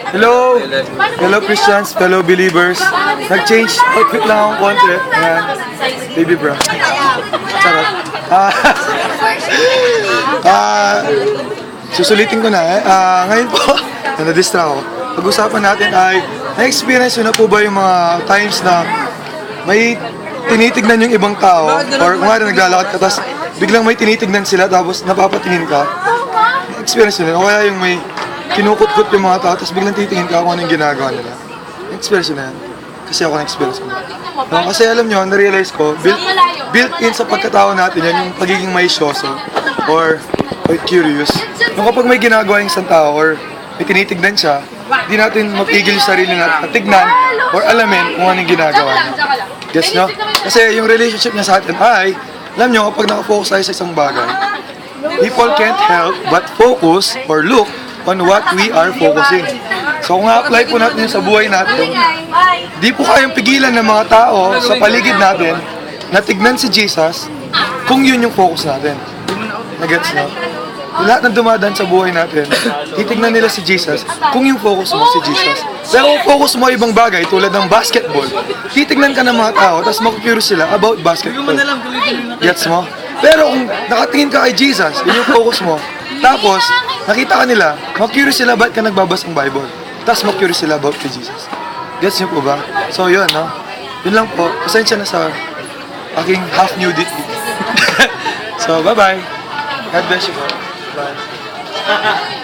Hello! Hello Christians, fellow believers. Nag-change outfit lang akong konti. Ayan. Baby bra. Charot. Susulitin ko na eh. Ngayon po, na-distract ako. Pag-usapan natin ay, na-experience nyo na po ba yung mga times na may tinitignan yung ibang tao or kung nga naglalakad ka tapos biglang may tinitignan sila tapos napapatingin ka? Experience nyo na. O kaya yung may kinukut-kut yung mga tao, tapos biglang titingin ka kung anong ginagawa nila. Experience na yan. Kasi ako na-experience ko na. Kasi alam nyo, na-realize ko, built-in sa pagkatao natin yan, yung pagiging maisyoso or curious. Yung kapag may ginagawa yung isang tao or may tinitignan siya, hindi natin mapigil yung sarili natin na tignan or alamin kung anong ginagawa niya. Guess nyo? Kasi yung relationship niya sa atin ay, alam nyo, kapag nakafocus tayo sa isang bagay, people can't help but focus or look on what we are focusing. So kung apply po natin yun sa buhay natin, di po kayang pigilan ng mga tao sa paligid natin na tignan si Jesus kung yun yung focus natin. Nagets no? Lahat ng dumadaan sa buhay natin, titignan nila si Jesus kung yung focus mo si Jesus. Pero kung focus mo ibang bagay tulad ng basketball, titignan ka ng mga tao tapos maku-curious sila about basketball. Gets mo? Pero kung nakatingin ka kay Jesus, yun yung focus mo, tapos nakita ka nila, maku-curious sila ba't ka nagbabasa ng Bible. Tapos maku-curious sila about kay Jesus. Gets niyo po ba? So yun, no? Yun lang po. Pasensya na sa aking half nudity. So bye-bye. God bless you po. Bye.